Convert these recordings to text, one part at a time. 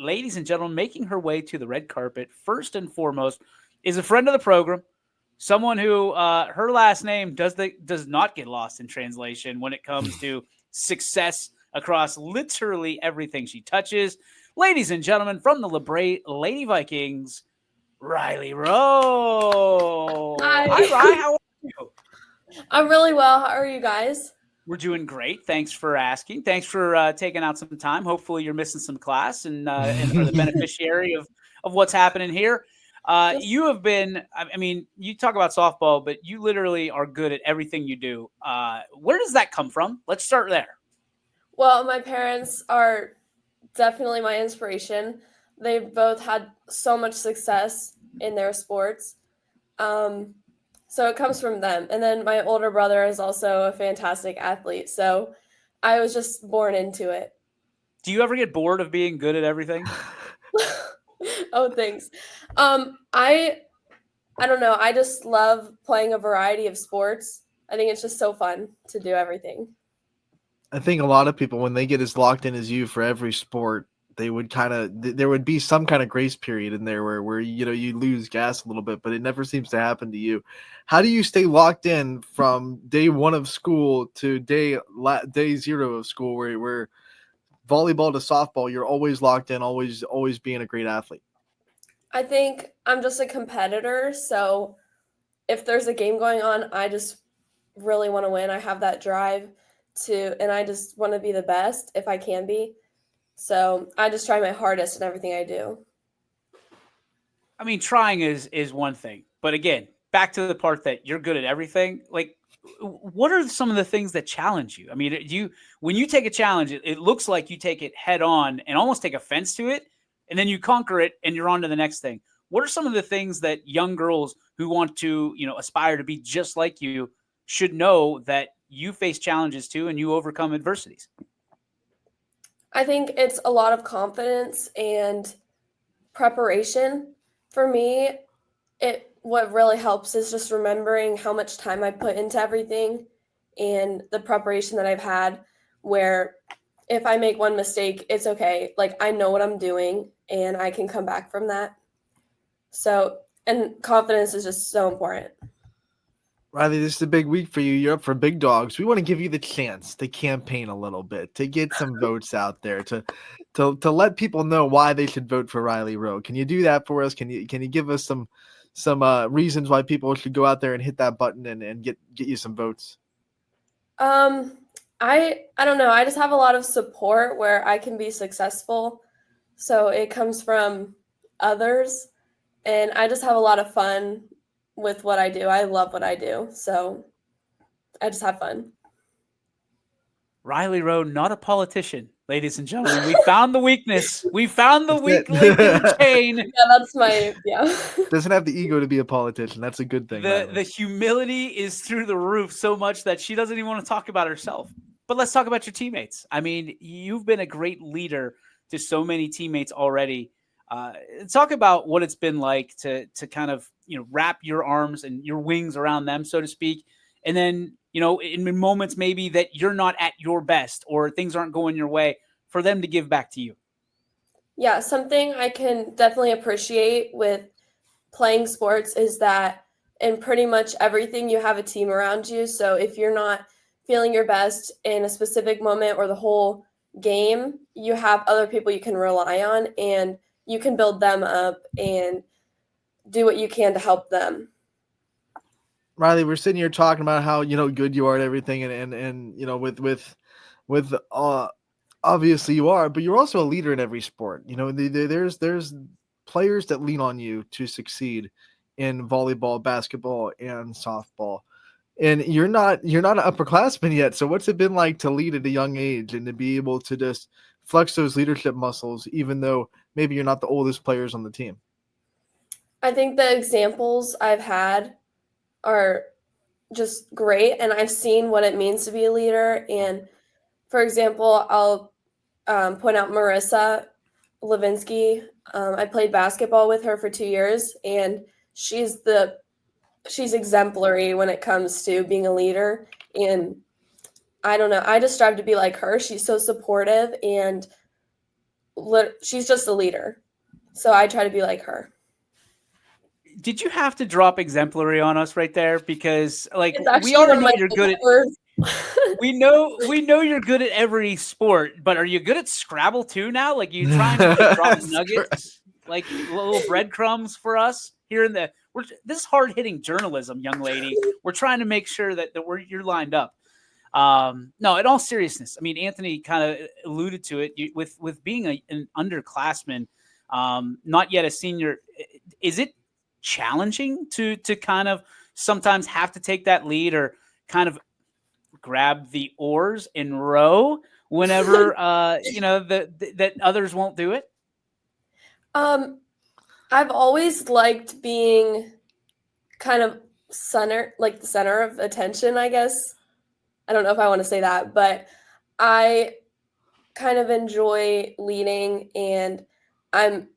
ladies and gentlemen, making her way to the red carpet, first and foremost, is a friend of the program, someone who her last name does not get lost in translation when it comes to success across literally everything she touches. Ladies and gentlemen, from the LABRAE Lady Vikings, Riley Rowe. Hi. Hi, Ry. How are you? I'm really well. How are you guys? We're doing great. Thanks for asking. Thanks for taking out some time. Hopefully, you're missing some class and are the beneficiary of what's happening here. Just You have been. I mean, you talk about softball, but you literally are good at everything you do. Where does that come from? Let's start there. well, my parents are definitely my inspiration. They've both had so much success in their sports. Um, so it comes from them. And then my older brother is also a fantastic athlete. So I was just born into it. Do you ever get bored of being good at everything? Oh, thanks. I don't know. I just love playing a variety of sports. I think it's just so fun to do everything. I think a lot of people, when they get as locked in as you for every sport, they would there would be some kind of grace period in there where you lose gas a little bit, but it never seems to happen to you. How do you stay locked in from day one of school to day zero of school, where volleyball to softball, you're always locked in, always being a great athlete? I think I'm just a competitor, so if there's a game going on, I just really want to win. I have that drive and I just want to be the best if I can be. So I just try my hardest in everything I do. I mean, trying is one thing, but again, back to the part that you're good at everything. Like, what are some of the things that challenge you? I mean, when you take a challenge, it looks like you take it head on and almost take offense to it, and then you conquer it and you're on to the next thing. What are some of the things that young girls who want to, aspire to be just like you should know that you face challenges too and you overcome adversities? I think it's a lot of confidence and preparation. For me, what really helps is just remembering how much time I put into everything and the preparation that I've had, where if I make one mistake, it's okay. Like, I know what I'm doing and I can come back from that. So, and confidence is just so important. Riley, this is a big week for you. You're up for big dogs. We want to give you the chance to campaign a little bit, to get some votes out there, to let people know why they should vote for Riley Rowe. Can you do that for us? Can you give us some reasons why people should go out there and hit that button and get you some votes? I don't know. I just have a lot of support where I can be successful. So it comes from others, and I just have a lot of fun with what I do. I love what I do. So I just have fun. Riley Rowe, not a politician, ladies and gentlemen. We found the weakness. We found the weak That's link in it. the chain. Yeah, that's yeah. Doesn't have the ego to be a politician. That's a good thing. The humility is through the roof so much that she doesn't even want to talk about herself. But let's talk about your teammates. I mean, you've been a great leader to so many teammates already. Talk about what it's been like to kind of wrap your arms and your wings around them, so to speak, and then in moments maybe that you're not at your best or things aren't going your way, for them to give back to you. Yeah, something I can definitely appreciate with playing sports is that in pretty much everything you have a team around you. So if you're not feeling your best in a specific moment or the whole game, you have other people you can rely on and you can build them up and do what you can to help them. Riley, we're sitting here talking about how good you are at everything, and with obviously you are, but you're also a leader in every sport. There's players that lean on you to succeed in volleyball, basketball, and softball. And you're not an upperclassman yet. So what's it been like to lead at a young age and to be able to just flex those leadership muscles, even though maybe you're not the oldest players on the team? I think the examples I've had are just great, and I've seen what it means to be a leader. And for example, I'll point out Marissa Levinsky. I played basketball with her for 2 years, and she's exemplary when it comes to being a leader. And I don't know, I just strive to be like her. She's so supportive, and she's just a leader. So I try to be like her. Did you have to drop exemplary on us right there? Because like It's we actually one already of know my you're good at words. we know you're good at every sport, but are you good at Scrabble too now? Like you trying to just drop nuggets, like little breadcrumbs for us here in the this is hard hitting journalism, young lady. We're trying to make sure that you're lined up. No, in all seriousness, I mean, Anthony kind of alluded to it with being an underclassman, not yet a senior. Is it challenging to kind of sometimes have to take that lead or kind of grab the oars and row whenever that others won't do it? I've always liked being kind of the center of attention, I guess. I don't know if I want to say that, but I kind of enjoy leading, and I'm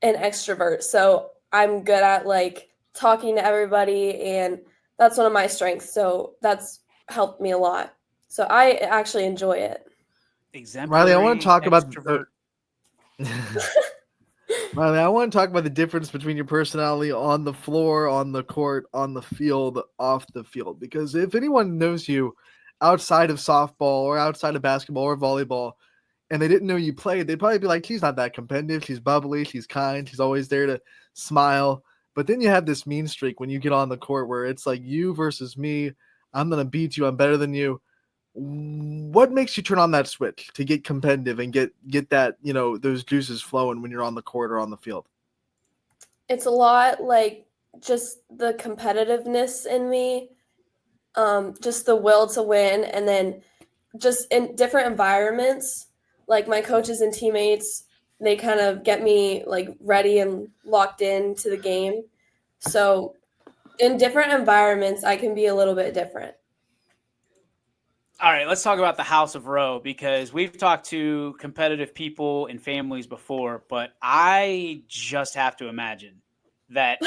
an extrovert, so I'm good at like talking to everybody, and that's one of my strengths. So that's helped me a lot. So I actually enjoy it. Exemplary, Riley, I want to talk extrovert. Riley, I want to talk about the difference between your personality on the floor, on the court, on the field, off the field. Because if anyone knows you outside of softball or outside of basketball or volleyball, and they didn't know you played, they'd probably be like, she's not that competitive. She's bubbly. She's kind. She's always there to smile. But then you have this mean streak when you get on the court where it's like you versus me. I'm going to beat you. I'm better than you. What makes you turn on that switch to get competitive and get that, those juices flowing when you're on the court or on the field? It's a lot like just the competitiveness in me, just the will to win, and then just in different environments, like my coaches and teammates, they kind of get me like ready and locked into the game. So in different environments, I can be a little bit different. All right, let's talk about the House of Rowe, because we've talked to competitive people and families before, but I just have to imagine that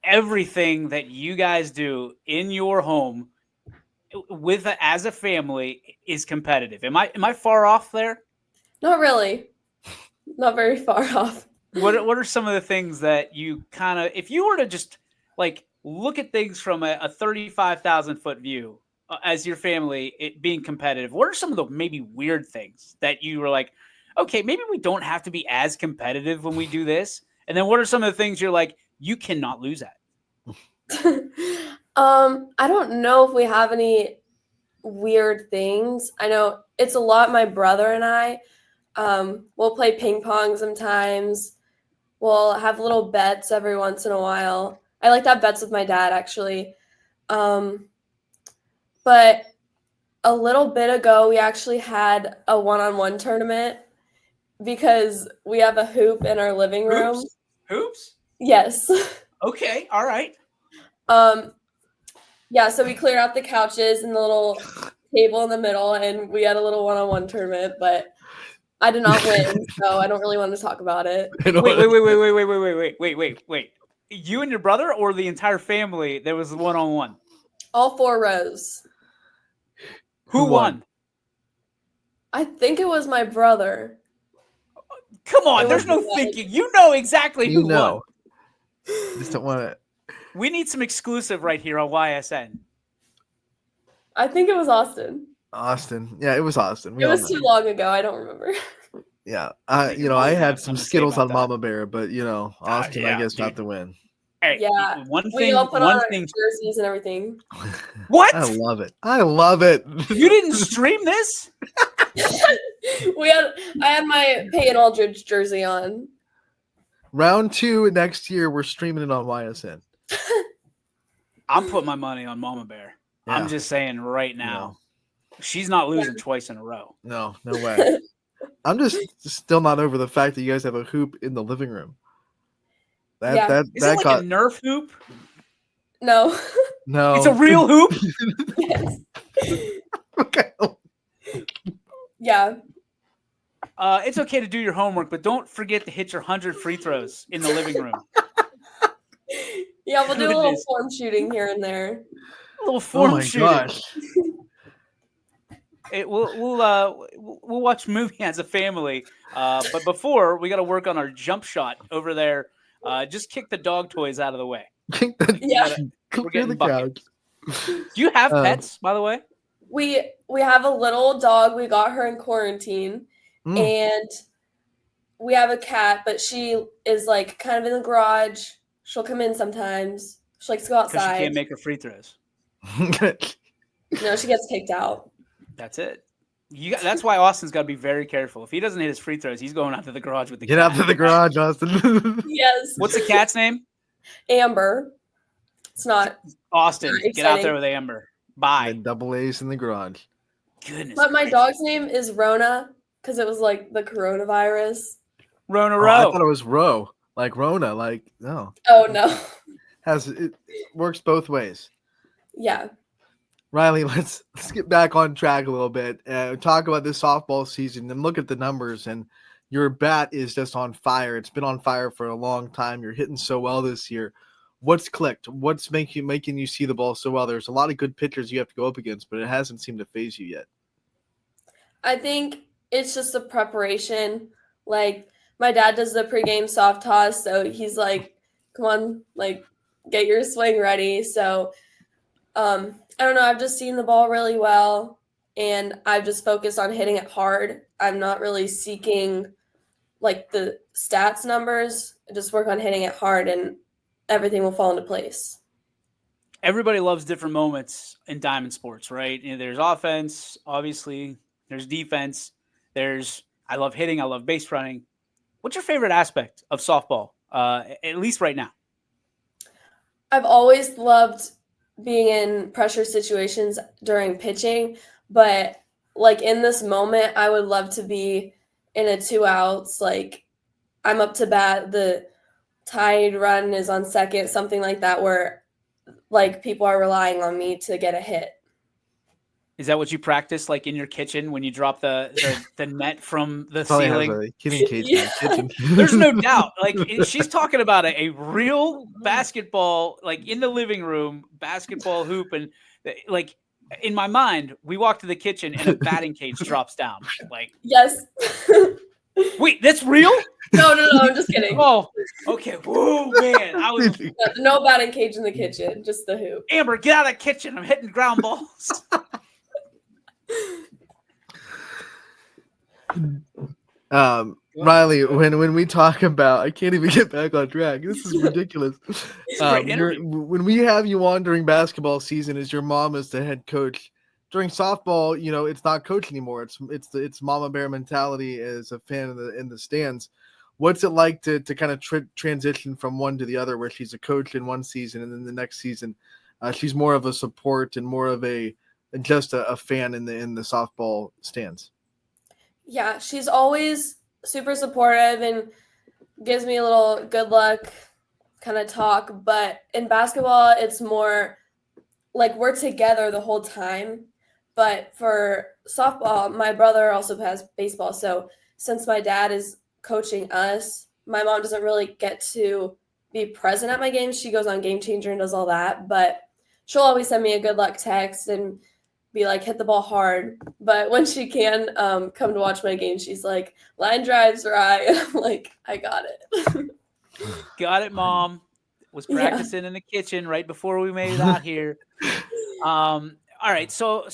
everything that you guys do in your home as a family is competitive. Am I far off there? Not really. Not very far off. What are some of the things that you kind of, if you were to just like look at things from a 35,000 foot view as your family being competitive, what are some of the maybe weird things that you were like, okay, maybe we don't have to be as competitive when we do this? And then what are some of the things you're like, you cannot lose at? I don't know if we have any weird things. I know it's a lot my brother and I. We'll play ping pong sometimes. We'll have little bets every once in a while. I like to have bets with my dad, actually. But a little bit ago, we actually had a one-on-one tournament because we have a hoop in our living room. Hoops? Yes. Okay, all right. Yeah, so we cleared out the couches and the little table in the middle, and we had a little one-on-one tournament, but I did not win, so I don't really want to talk about it. Wait. You and your brother or the entire family, there was one-on-one? All 4 rows. Who won? I think it was my brother. Come on, there's no thinking. You know exactly who won. Just don't want to. We need some exclusive right here on YSN. I think it was Austin. Austin. Yeah, it was Austin. It was too long ago. I don't remember. Yeah. I had some Skittles on Mama Bear, but, Austin, I guess, got the win. Hey, yeah. We all put on our jerseys and everything. What? I love it. You didn't stream this? I had my Peyton Aldridge jersey on. Round 2 next year, we're streaming it on YSN. I'm putting my money on Mama Bear. Yeah. I'm just saying right now, she's not losing twice in a row. No way. I'm just still not over the fact that you guys have a hoop in the living room. Is it like a Nerf hoop? No. It's a real hoop? Yes. Okay. Yeah. It's okay to do your homework, but don't forget to hit your 100 free throws in the living room. Yeah, we'll do a little form shooting here and there. A little form shooting. Gosh. We'll watch a movie as a family. But before we got to work on our jump shot over there. Just kick the dog toys out of the way. Yeah. We're Clear getting the buckets. couch. Do you have pets, by the way? We have a little dog. We got her in quarantine, and we have a cat, but she is like kind of in the garage. She'll come in sometimes. She likes to go Because she outside. can't make her free throws. No, she gets kicked out. That's it. That's why Austin's got to be very careful. If he doesn't hit his free throws, he's going out to the garage with the Get cat. out to the garage, Austin. Yes. What's the cat's name? Amber. It's not Austin. very Get out exciting. there with Amber. Bye. Double A's in the garage. Goodness. But my gracious. dog's name is Rona because it was like the coronavirus. Rona Oh, Rowe. I thought it was Rowe, like Rona, like no. Oh no. It works both ways. Yeah. Riley, let's get back on track a little bit. Talk about this softball season and look at the numbers. And your bat is just on fire. It's been on fire for a long time. You're hitting so well this year. What's clicked? What's making you see the ball so well? There's a lot of good pitchers you have to go up against, but it hasn't seemed to phase you yet. I think it's just the preparation. Like my dad does the pregame soft toss, so he's like, "Come on, like get your swing ready." So, I don't know. I've just seen the ball really well, and I've just focused on hitting it hard. I'm not really seeking like the stats numbers. I just work on hitting it hard, and everything will fall into place. Everybody loves different moments in diamond sports, right? There's offense, obviously. There's defense. I love hitting. I love base running. What's your favorite aspect of softball, at least right now? I've always loved being in pressure situations during pitching, but like in this moment, I would love to be in a 2 outs. Like I'm up to bat, the tied run is on second, something like that, where like people are relying on me to get a hit. Is that what you practice, like in your kitchen when you drop the net from the Probably ceiling? has a hitting cage in the kitchen. There's no doubt. Like she's talking about a real basketball, like in the living room, basketball hoop, and like in my mind, we walk to the kitchen and a batting cage drops down. Like, Yes. wait, that's real? No, I'm just kidding. Oh, okay. Whoa, man, I was No batting cage in the kitchen, just the hoop. Amber, get out of the kitchen. I'm hitting ground balls. Riley, when we talk about, I can't even get back on track. This is ridiculous. When we have you on during basketball season, as your mom is the head coach. During softball, it's not coach anymore. It's Mama Bear mentality as a fan in the stands. What's it like to kind of transition from one to the other, where she's a coach in one season and then the next season, she's more of a support and more of just a fan in the softball stands? Yeah, she's always super supportive and gives me a little good luck kind of talk. But in basketball, it's more like we're together the whole time. But for softball, my brother also has baseball. So since my dad is coaching us, my mom doesn't really get to be present at my games. She goes on Game Changer and does all that. But she'll always send me a good luck text and be like, hit the ball hard. But when she can come to watch my game, she's like, line drives right. I'm like, I got it. Got it, Mom. Was practicing in the kitchen right before we made it out here. All right. So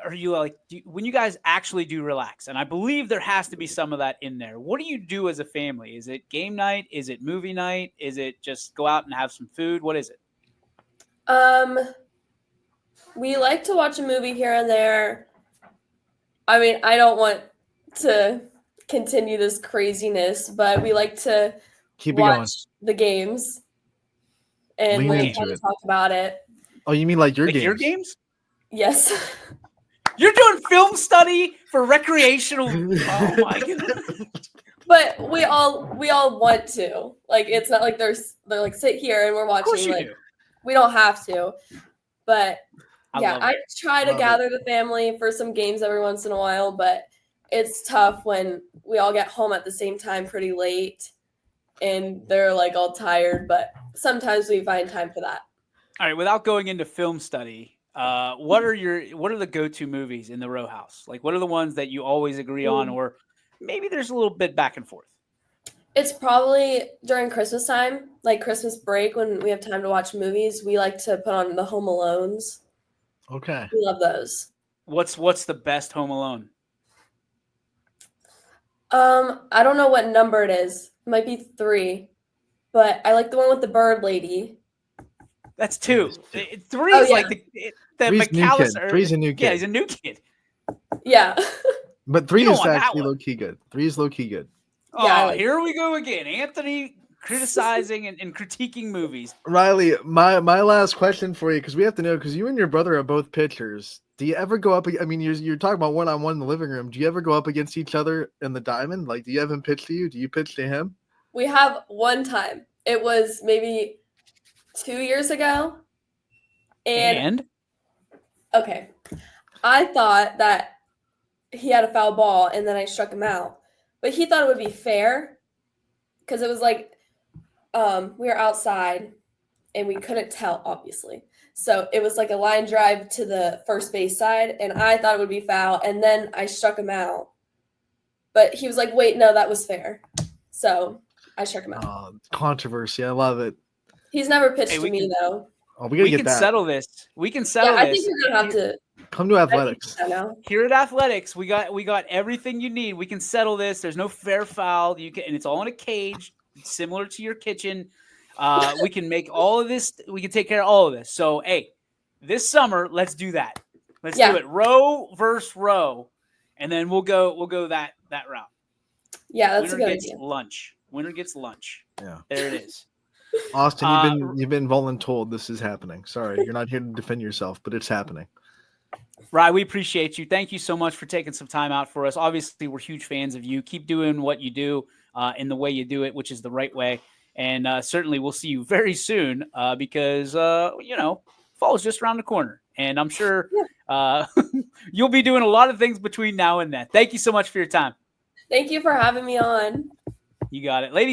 are you like, when you guys actually do relax, and I believe there has to be some of that in there, what do you do as a family? Is it game night? Is it movie night? Is it just go out and have some food? What is it? We like to watch a movie here and there. I mean, I don't want to continue this craziness, but we like to watch the games and like kind of talk about it. Oh, you mean like your games? Your games? Yes. You're doing film study for recreational. Oh my goodness. But we all want to. Like it's not like they're like sit here and we're watching. Of course you like do. we don't have to. But I it. try to gather the family for some games every once in a while, but it's tough when we all get home at the same time pretty late and they're like all tired, but sometimes we find time for that. All right, without going into film study, what are the go-to movies in the Rowe house? Like, what are the ones that you always agree on, or maybe there's a little bit back and forth? It's probably during Christmas time, like Christmas break when we have time to watch movies. We like to put on the Home Alones. Okay. We love those. What's the best Home Alone? I don't know what number it is. It might be 3, but I like the one with the bird lady. That's 2. That's 3 Oh, is yeah. like the Three's new kid. McAllister. Three's a new kid. Yeah, he's a new kid. Yeah. But 3 You don't is want that actually one. low key good. 3 is low key good. Oh, Yeah, I like here we go again. Anthony criticizing and critiquing movies. Riley, my last question for you, because we have to know, because you and your brother are both pitchers. Do you ever go up? I mean, you're talking about one-on-one in the living room. Do you ever go up against each other in the diamond? Like, do you have him pitch to you? Do you pitch to him? We have one time. It was maybe 2 years ago. And okay, I thought that he had a foul ball, and then I struck him out. But he thought it would be fair because it was like we were outside, and we couldn't tell, obviously. So it was like a line drive to the first base side, and I thought it would be foul, and then I struck him out. But he was like, wait, no, that was fair. So I struck him out. Controversy. I love it. He's never pitched to me, though. Oh, we gotta get can that. settle this. We can settle Yeah, I this. think we're going to have to. Come to athletics. Here at Athletics, we got everything you need. We can settle this. There's no fair foul. And it's all in a cage, similar to your kitchen. We can make all of this. We can take care of all of this. So, hey, this summer, let's do that. Let's do it. Rowe versus Rowe, and then we'll go that route. Yeah, that's Winner a good gets idea. lunch. Winner gets lunch. Yeah. There it is. Austin, you've been voluntold this is happening. Sorry, you're not here to defend yourself, but it's happening. Rye, we appreciate you. Thank you so much for taking some time out for us. Obviously, we're huge fans of you. Keep doing what you do in the way you do it, which is the right way. And certainly we'll see you very soon because, fall is just around the corner. And I'm sure you'll be doing a lot of things between now and then. Thank you so much for your time. Thank you for having me on. You got it. Ladies.